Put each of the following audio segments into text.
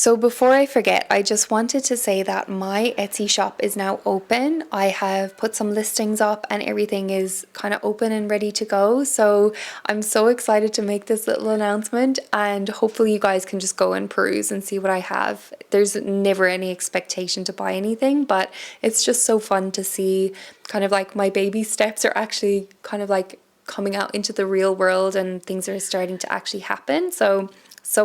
So before I forget, I just wanted to say that my Etsy shop is now open. I have put some listings up and everything is kind of open and ready to go. So I'm so excited to make this little announcement, and hopefully you guys can just go and peruse and see what I have. There's never any expectation to buy anything, but it's just so fun to see kind of like my baby steps are actually kind of like coming out into the real world and things are starting to actually happen. So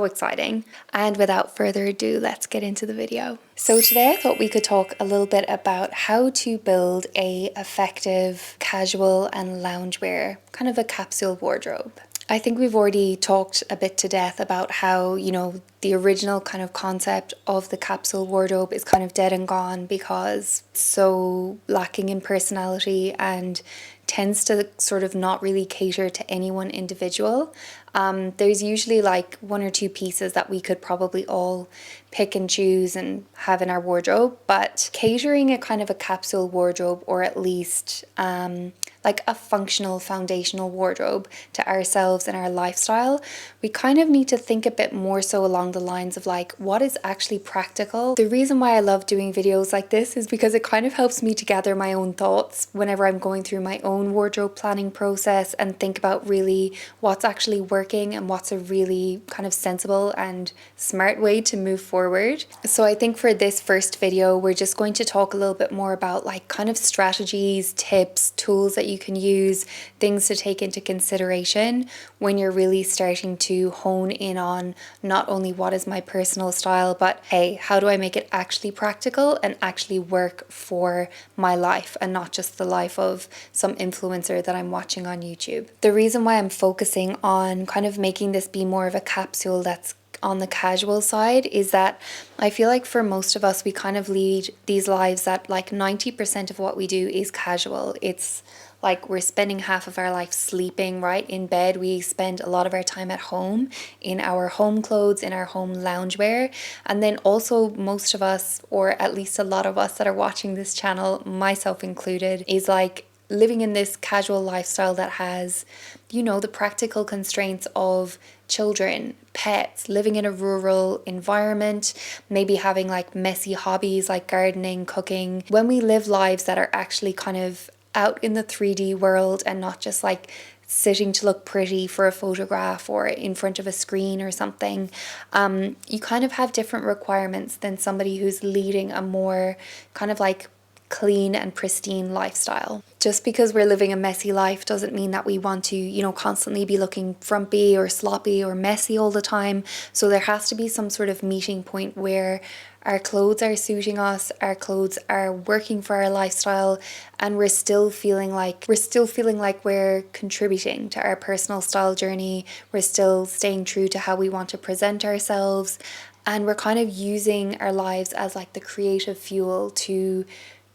exciting. And without further ado, let's get into the video. So today I thought we could talk a little bit about how to build a effective casual and loungewear, kind of a capsule wardrobe. I think we've already talked a bit to death about how, the original kind of concept of the capsule wardrobe is kind of dead and gone because it's so lacking in personality and tends to sort of not really cater to any one individual. There's usually like one or two pieces that we could probably all pick and choose and have in our wardrobe, but catering a kind of a capsule wardrobe, or at least like a functional foundational wardrobe to ourselves and our lifestyle, we kind of need to think a bit more so along the lines of like what is actually practical. The reason why I love doing videos like this is because it kind of helps me to gather my own thoughts whenever I'm going through my own wardrobe planning process and think about really what's actually working and what's a really kind of sensible and smart way to move forward. So I think for this first video, we're just going to talk a little bit more about like kind of strategies, tips, tools that you can use, things to take into consideration when you're really starting to hone in on not only what is my personal style, but hey, how do I make it actually practical and actually work for my life and not just the life of some influencer that I'm watching on YouTube. The reason why I'm focusing on kind of making this be more of a capsule that's on the casual side is that I feel like for most of us, we kind of lead these lives that like 90% of what we do is casual. It's like we're spending half of our life sleeping right in bed. We spend a lot of our time at home in our home clothes, in our home loungewear. And then also most of us, or at least a lot of us that are watching this channel, myself included, is like living in this casual lifestyle that has, the practical constraints of children, pets, living in a rural environment, maybe having like messy hobbies like gardening, cooking. When we live lives that are actually kind of out in the 3D world and not just like sitting to look pretty for a photograph or in front of a screen or something, you kind of have different requirements than somebody who's leading a more kind of like clean and pristine lifestyle. Just because we're living a messy life doesn't mean that we want to, constantly be looking frumpy or sloppy or messy all the time. So there has to be some sort of meeting point where our clothes are suiting us, our clothes are working for our lifestyle, and we're still feeling like we're contributing to our personal style journey. We're still staying true to how we want to present ourselves, and we're kind of using our lives as like the creative fuel to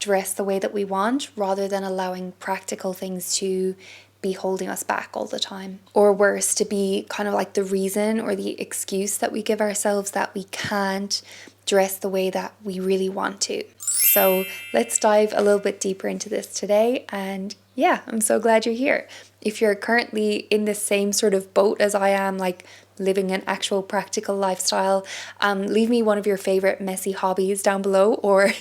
dress the way that we want, rather than allowing practical things to be holding us back all the time. Or worse, to be kind of like the reason or the excuse that we give ourselves that we can't dress the way that we really want to. So let's dive a little bit deeper into this today. And yeah, I'm so glad you're here. If you're currently in the same sort of boat as I am, like living an actual practical lifestyle, leave me one of your favorite messy hobbies down below, or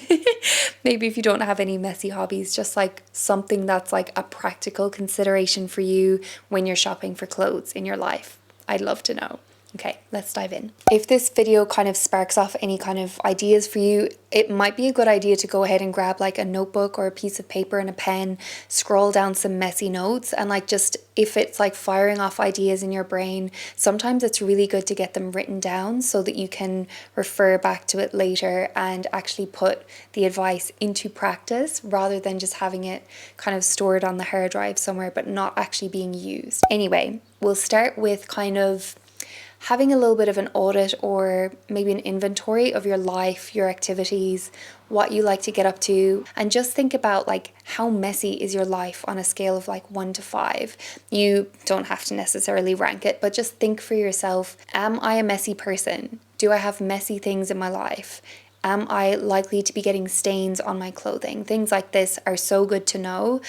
maybe if you don't have any messy hobbies, just like something that's like a practical consideration for you when you're shopping for clothes in your life. I'd love to know. Okay, let's dive in. If this video kind of sparks off any kind of ideas for you, it might be a good idea to go ahead and grab like a notebook or a piece of paper and a pen, scroll down some messy notes, and like just if it's like firing off ideas in your brain, sometimes it's really good to get them written down so that you can refer back to it later and actually put the advice into practice, rather than just having it kind of stored on the hard drive somewhere but not actually being used. Anyway, we'll start with kind of having a little bit of an audit or maybe an inventory of your life, your activities, what you like to get up to, and just think about like how messy is your life on a scale of like 1 to 5. You don't have to necessarily rank it, but just think for yourself, am I a messy person? Do I have messy things in my life? Am I likely to be getting stains on my clothing? Things like this are so good to know.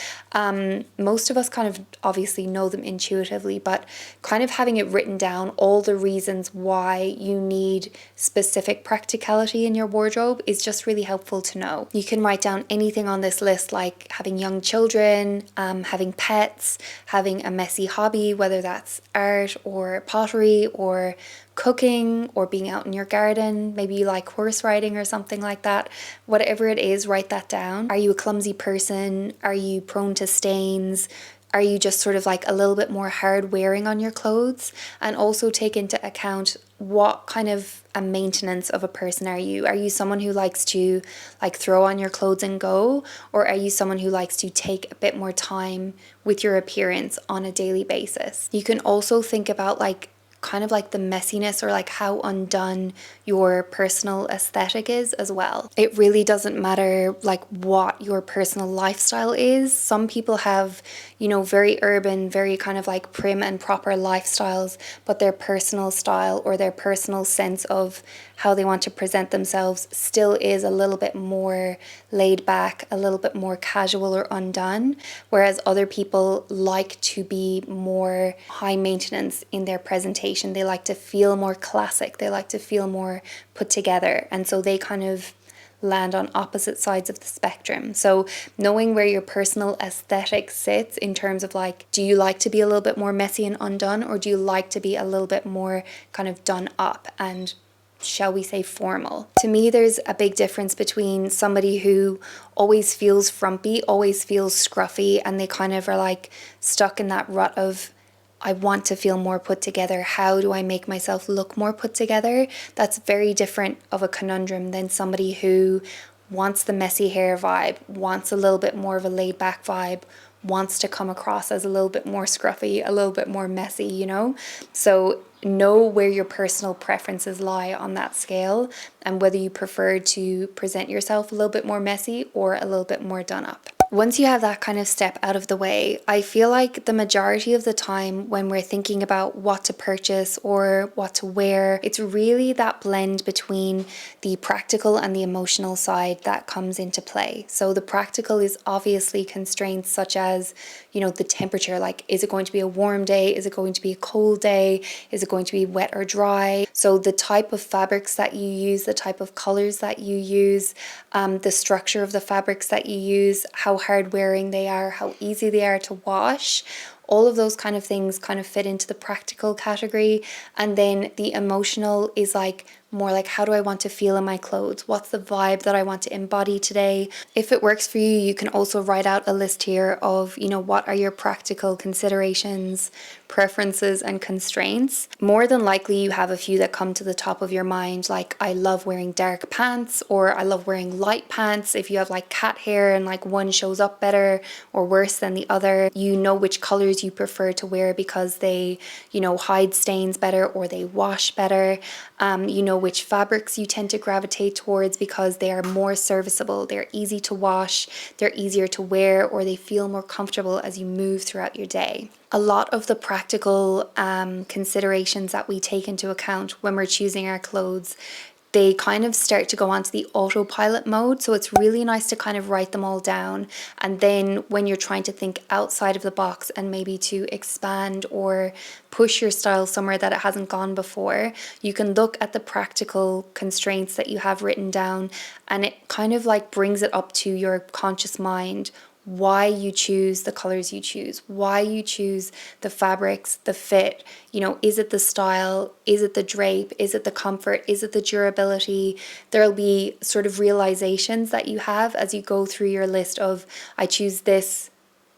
Most of us kind of obviously know them intuitively, but kind of having it written down, all the reasons why you need specific practicality in your wardrobe is just really helpful to know. You can write down anything on this list, like having young children, having pets, having a messy hobby, whether that's art or pottery or cooking or being out in your garden. Maybe you like horse riding or something like that. Whatever it is, write that down. Are you a clumsy person? Are you prone to stains? Are you just sort of like a little bit more hard wearing on your clothes? And also take into account what kind of a maintenance of a person are you? Are you someone who likes to like throw on your clothes and go? Or are you someone who likes to take a bit more time with your appearance on a daily basis? You can also think about like kind of like the messiness or like how undone your personal aesthetic is as well. It really doesn't matter like what your personal lifestyle is. Some people have, you know, very urban, very kind of like prim and proper lifestyles, but their personal style or their personal sense of how they want to present themselves still is a little bit more laid back, a little bit more casual or undone, whereas other people like to be more high maintenance in their presentation. They like to feel more classic, they like to feel more put together, and so they kind of land on opposite sides of the spectrum. So knowing where your personal aesthetic sits in terms of like, do you like to be a little bit more messy and undone, or do you like to be a little bit more kind of done up and, shall we say, formal? To me, there's a big difference between somebody who always feels frumpy, always feels scruffy, and they kind of are like stuck in that rut of, I want to feel more put together. How do I make myself look more put together? That's very different of a conundrum than somebody who wants the messy hair vibe, wants a little bit more of a laid back vibe, wants to come across as a little bit more scruffy, a little bit more messy, you know? So know where your personal preferences lie on that scale and whether you prefer to present yourself a little bit more messy or a little bit more done up. Once you have that kind of step out of the way, I feel like the majority of the time when we're thinking about what to purchase or what to wear, it's really that blend between the practical and the emotional side that comes into play. So the practical is obviously constraints such as, you know, the temperature, like is it going to be a warm day? Is it going to be a cold day? Is it going to be wet or dry? So the type of fabrics that you use, the type of colors that you use, the structure of the fabrics that you use, how hard wearing they are, how easy they are to wash. All of those kind of things kind of fit into the practical category. And then the emotional is like more like, how do I want to feel in my clothes? What's the vibe that I want to embody today? If it works for you, you can also write out a list here of, you know, what are your practical considerations, preferences, and constraints. More than likely, you have a few that come to the top of your mind, like I love wearing dark pants, or I love wearing light pants. If you have like cat hair and like one shows up better or worse than the other, you know which colors you prefer to wear because they, you know, hide stains better or they wash better. You know which fabrics you tend to gravitate towards because they are more serviceable, they're easy to wash, they're easier to wear, or they feel more comfortable as you move throughout your day. A lot of the practical considerations that we take into account when we're choosing our clothes, they kind of start to go onto the autopilot mode. So it's really nice to kind of write them all down. And then when you're trying to think outside of the box and maybe to expand or push your style somewhere that it hasn't gone before, you can look at the practical constraints that you have written down, and it kind of like brings it up to your conscious mind why you choose the colors you choose, why you choose the fabrics, the fit, you know, is it the style, is it the drape, is it the comfort, is it the durability? There'll be sort of realizations that you have as you go through your list of, I choose this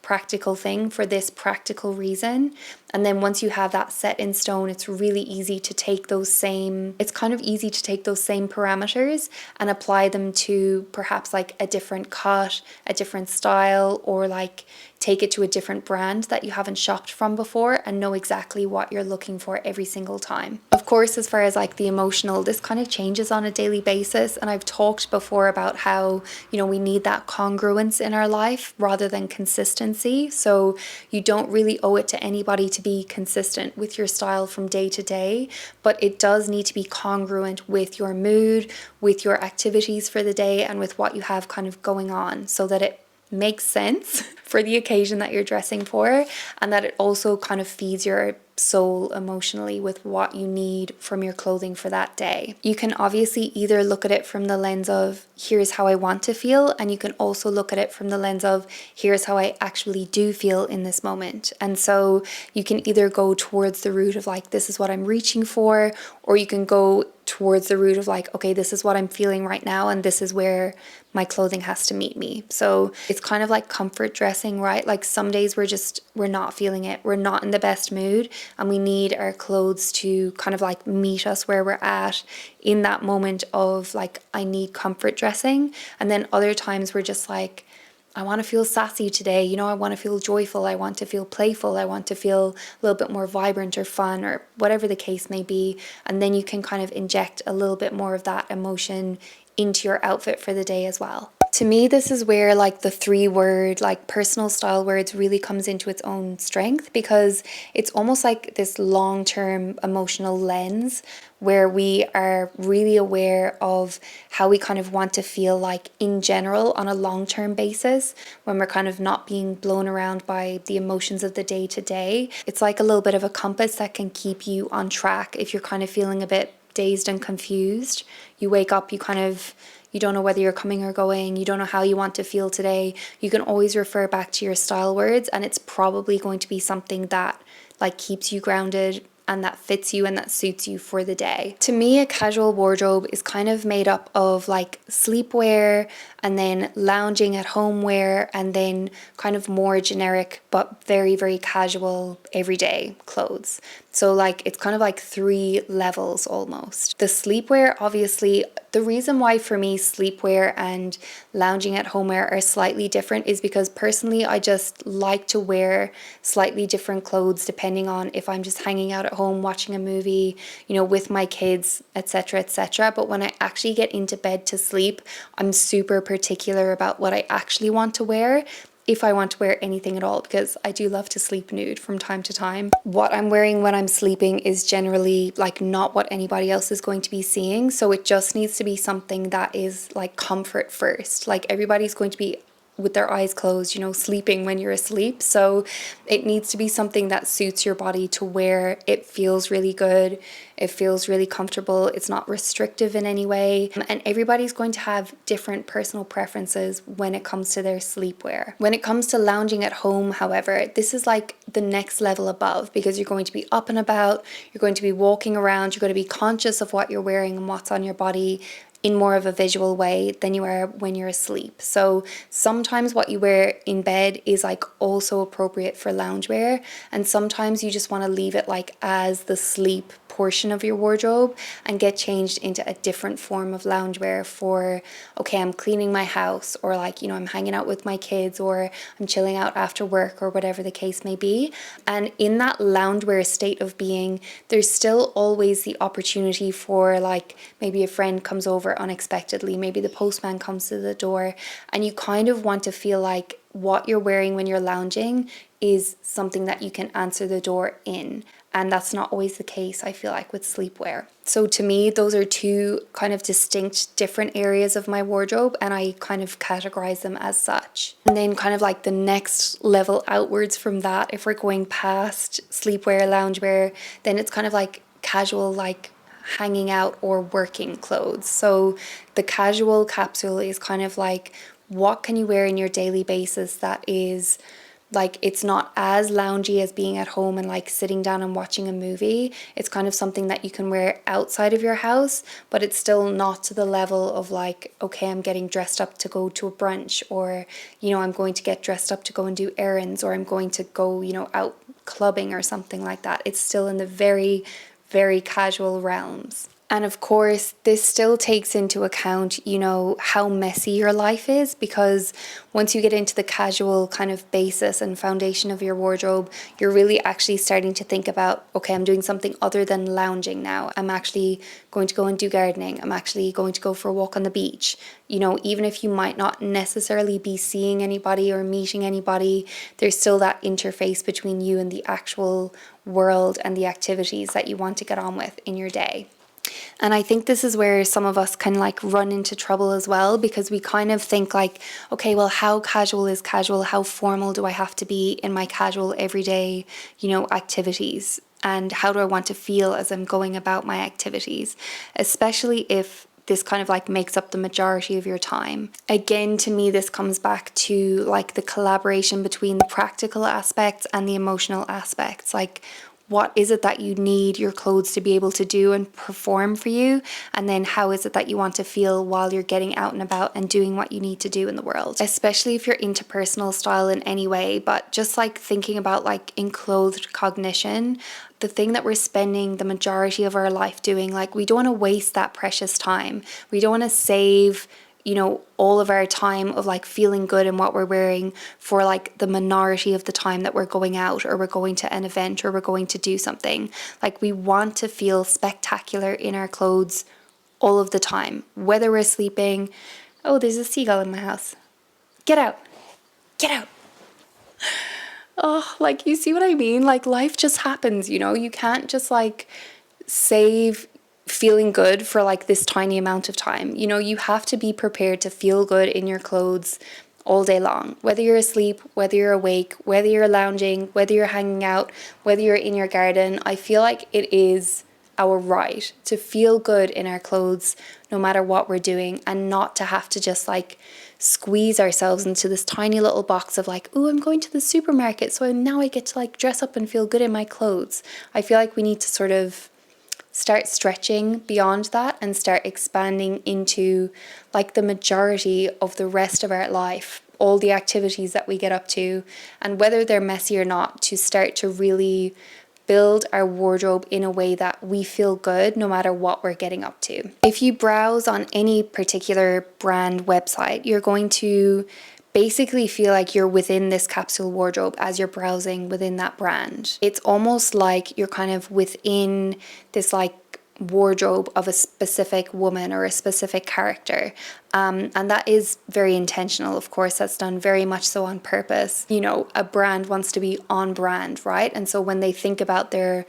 practical thing for this practical reason. And then once you have that set in stone, it's really easy to take those same, it's kind of easy to take those same parameters and apply them to perhaps like a different cut, a different style, or like take it to a different brand that you haven't shopped from before and know exactly what you're looking for every single time. Of course, as far as like the emotional, this kind of changes on a daily basis. And I've talked before about how, you know, we need that congruence in our life rather than consistency. So you don't really owe it to anybody to be consistent with your style from day to day, but it does need to be congruent with your mood, with your activities for the day, and with what you have kind of going on, so that it makes sense for the occasion that you're dressing for, and that it also kind of feeds your soul emotionally with what you need from your clothing for that day. You can obviously either look at it from the lens of here's how I want to feel, and you can also look at it from the lens of here's how I actually do feel in this moment. And so you can either go towards the route of like, this is what I'm reaching for, or you can go towards the route of like, okay, this is what I'm feeling right now, and this is where my clothing has to meet me. So it's kind of like comfort dressing, right? Like some days we're not feeling it, we're not in the best mood, and we need our clothes to kind of like meet us where we're at in that moment of like, I need comfort dressing. And then other times we're just like, I want to feel sassy today, you know, I want to feel joyful, I want to feel playful, I want to feel a little bit more vibrant or fun, or whatever the case may be. And then you can kind of inject a little bit more of that emotion into your outfit for the day as well. To me, this is where like the 3-word, like personal style words really comes into its own strength, because it's almost like this long-term emotional lens where we are really aware of how we kind of want to feel like in general on a long-term basis, when we're kind of not being blown around by the emotions of the day to day. It's like a little bit of a compass that can keep you on track if you're kind of feeling a bit dazed and confused. You wake up, you don't know whether you're coming or going, you don't know how you want to feel today. You can always refer back to your style words, and it's probably going to be something that like keeps you grounded and that fits you and that suits you for the day. To me, a casual wardrobe is kind of made up of like sleepwear, and then lounging at home wear, and then kind of more generic but very, very casual everyday clothes. So like it's kind of like 3 levels almost. The sleepwear, obviously, the reason why for me sleepwear and lounging at home wear are slightly different is because personally I just like to wear slightly different clothes depending on if I'm just hanging out at home watching a movie, you know, with my kids, etc., etc. But when I actually get into bed to sleep, I'm super particular about what I actually want to wear, if I want to wear anything at all, because I do love to sleep nude from time to time. What I'm wearing when I'm sleeping is generally like not what anybody else is going to be seeing, so it just needs to be something that is like comfort first. Like everybody's going to be with their eyes closed, you know, sleeping when you're asleep. So it needs to be something that suits your body to where it feels really good, it feels really comfortable, it's not restrictive in any way. And everybody's going to have different personal preferences when it comes to their sleepwear. When it comes to lounging at home, however, this is like the next level above, because you're going to be up and about, you're going to be walking around, you're going to be conscious of what you're wearing and what's on your body in more of a visual way than you are when you're asleep. So sometimes what you wear in bed is like also appropriate for loungewear, and sometimes you just want to leave it like as the sleep portion of your wardrobe and get changed into a different form of loungewear for, okay, I'm cleaning my house, or like, you know, I'm hanging out with my kids, or I'm chilling out after work, or whatever the case may be. And in that loungewear state of being, there's still always the opportunity for like maybe a friend comes over unexpectedly, maybe the postman comes to the door, and you kind of want to feel like what you're wearing when you're lounging is something that you can answer the door in. And that's not always the case, I feel like, with sleepwear. So to me, those are 2 kind of distinct different areas of my wardrobe, and I kind of categorize them as such. And then kind of like the next level outwards from that, if we're going past sleepwear, loungewear, then it's kind of like casual, like hanging out or working clothes. So the casual capsule is kind of like, what can you wear in your daily basis that is like, it's not as loungy as being at home and like sitting down and watching a movie. It's kind of something that you can wear outside of your house, but it's still not to the level of like, okay, I'm getting dressed up to go to a brunch, or, you know, I'm going to get dressed up to go and do errands, or I'm going to go, you know, out clubbing or something like that. It's still in the very, very casual realms. And of course, this still takes into account, you know, how messy your life is, because once you get into the casual kind of basis and foundation of your wardrobe, you're really actually starting to think about, okay, I'm doing something other than lounging now. I'm actually going to go and do gardening. I'm actually going to go for a walk on the beach. You know, even if you might not necessarily be seeing anybody or meeting anybody, there's still that interface between you and the actual world and the activities that you want to get on with in your day. And I think this is where some of us can like run into trouble as well, because we kind of think like, okay, well, how casual is casual? How formal do I have to be in my casual everyday, you know, activities? And how do I want to feel as I'm going about my activities? Especially if this kind of like makes up the majority of your time. Again, to me, this comes back to like the collaboration between the practical aspects and the emotional aspects. Like, what is it that you need your clothes to be able to do and perform for you? And then how is it that you want to feel while you're getting out and about and doing what you need to do in the world? Especially if you're into personal style in any way, but just like thinking about like enclothed cognition, the thing that we're spending the majority of our life doing, like we don't want to waste that precious time. We don't want to save, you know, all of our time of like feeling good in what we're wearing for like the minority of the time that we're going out or we're going to an event or we're going to do something. Like we want to feel spectacular in our clothes all of the time, whether we're sleeping. Oh, there's a seagull in my house. Get out. Get out. Oh, like you see what I mean? Like life just happens, you know? You can't just like save feeling good for like this tiny amount of time. You know, you have to be prepared to feel good in your clothes all day long, whether you're asleep, whether you're awake, whether you're lounging, whether you're hanging out, whether you're in your garden. I feel like it is our right to feel good in our clothes no matter what we're doing, and not to have to just like squeeze ourselves into this tiny little box of like, oh, I'm going to the supermarket, so now I get to like dress up and feel good in my clothes. I feel like we need to sort of start stretching beyond that and start expanding into like the majority of the rest of our life, all the activities that we get up to, and whether they're messy or not, to start to really build our wardrobe in a way that we feel good no matter what we're getting up to. If you browse on any particular brand website, you're going to basically feel like you're within this capsule wardrobe as you're browsing within that brand. It's almost like you're kind of within this like wardrobe of a specific woman or a specific character. And that is very intentional, of course. That's done very much so on purpose. You know, a brand wants to be on brand, right? And so when they think about their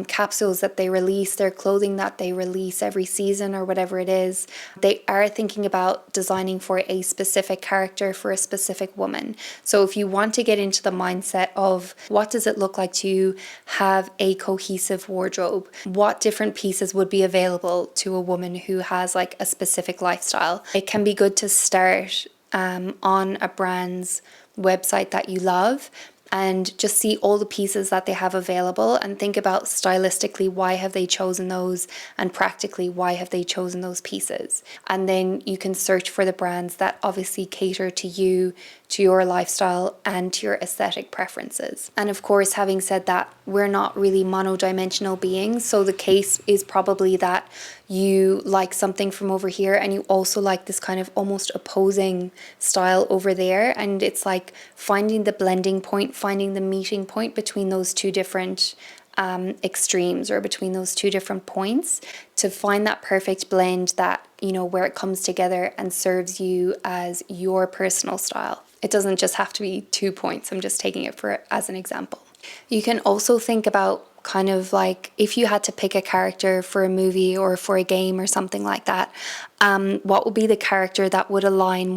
capsules that they release, their clothing that they release every season or whatever it is, they are thinking about designing for a specific character, for a specific woman. So if you want to get into the mindset of what does it look like to have a cohesive wardrobe, what different pieces would be available to a woman who has like a specific lifestyle, it can be good to start on a brand's website that you love and just see all the pieces that they have available and think about stylistically why have they chosen those, and practically why have they chosen those pieces. And then you can search for the brands that obviously cater to you, to your lifestyle and to your aesthetic preferences. And of course, having said that, we're not really monodimensional beings, so the case is probably that you like something from over here and you also like this kind of almost opposing style over there, and it's like finding the blending point, finding the meeting point between those two different extremes, or between those two different points, to find that perfect blend that, you know, where it comes together and serves you as your personal style. It doesn't just have to be 2 points. I'm just taking it for as an example. You can also think about kind of like if you had to pick a character for a movie or for a game or something like that, what would be the character that would align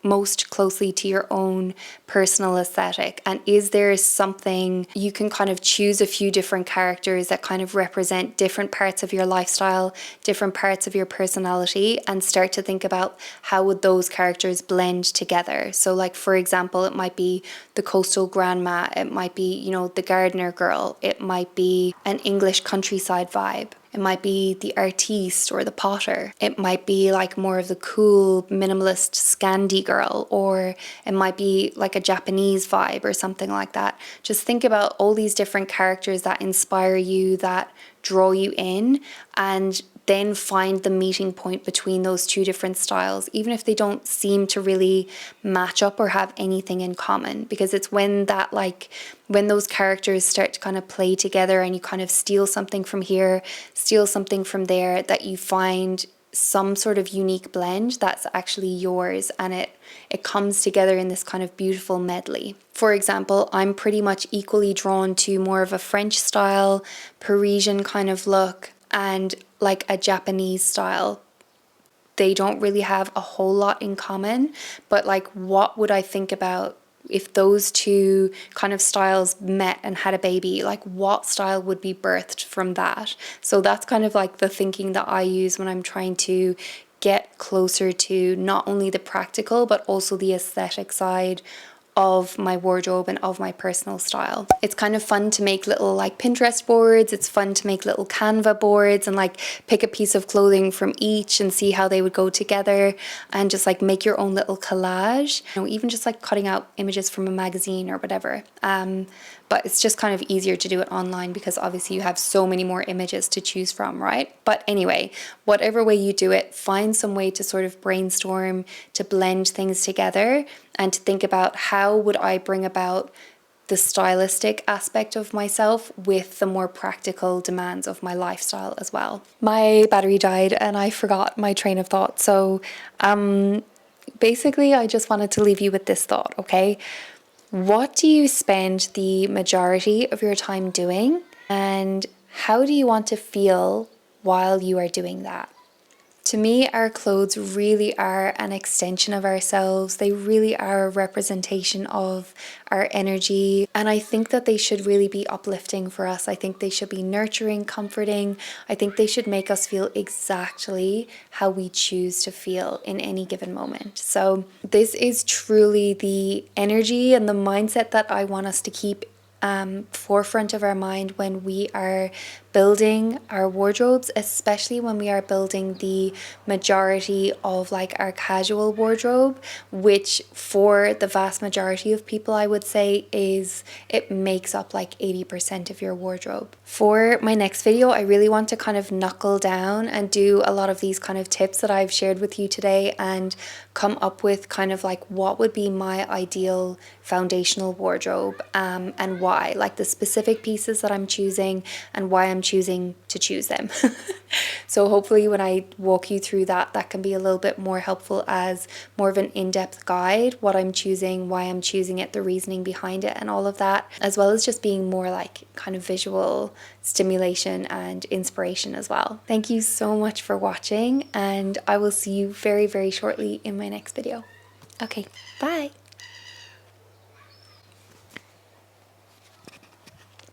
most closely to your own personal aesthetic? And is there something you can kind of choose a few different characters that kind of represent different parts of your lifestyle, different parts of your personality, and start to think about how would those characters blend together. So like, for example, it might be the coastal grandma, it might be, you know, the gardener girl, it might be an English countryside vibe. It might be the artiste or the potter. It might be like more of the cool minimalist Scandi girl, or it might be like a Japanese vibe or something like that. Just think about all these different characters that inspire you, that draw you in, and then find the meeting point between those two different styles, even if they don't seem to really match up or have anything in common. Because it's when that, like, when those characters start to kind of play together and you kind of steal something from here, steal something from there, that you find some sort of unique blend that's actually yours, and it comes together in this kind of beautiful medley. For example, I'm pretty much equally drawn to more of a French style, Parisian kind of look, and like a Japanese style. They don't really have a whole lot in common, but like, what would I think about if those two kind of styles met and had a baby? Like, what style would be birthed from that? So that's kind of like the thinking that I use when I'm trying to get closer to not only the practical but also the aesthetic side of my wardrobe and of my personal style. It's kind of fun to make little like Pinterest boards. It's fun to make little Canva boards and like pick a piece of clothing from each and see how they would go together, and just like make your own little collage. You know, even just like cutting out images from a magazine or whatever. But it's just kind of easier to do it online because obviously you have so many more images to choose from, right? But anyway, whatever way you do it, find some way to sort of brainstorm, to blend things together, and to think about how would I bring about the stylistic aspect of myself with the more practical demands of my lifestyle as well. My battery died and I forgot my train of thought. So basically, I just wanted to leave you with this thought, okay? What do you spend the majority of your time doing, and how do you want to feel while you are doing that? To me, our clothes really are an extension of ourselves. They really are a representation of our energy. And I think that they should really be uplifting for us. I think they should be nurturing, comforting. I think they should make us feel exactly how we choose to feel in any given moment. So this is truly the energy and the mindset that I want us to keep forefront of our mind when we are building our wardrobes, especially when we are building the majority of like our casual wardrobe, which for the vast majority of people I would say it makes up like 80% of your wardrobe. For my next video, I really want to kind of knuckle down and do a lot of these kind of tips that I've shared with you today and come up with kind of like what would be my ideal foundational wardrobe, and why, like the specific pieces that I'm choosing and why I'm choosing to choose them. So hopefully when I walk you through that, that can be a little bit more helpful as more of an in-depth guide, what I'm choosing, why I'm choosing it, the reasoning behind it, and all of that, as well as just being more like kind of visual stimulation and inspiration as well. Thank you so much for watching, and I will see you very, very shortly in my next video. Okay, bye.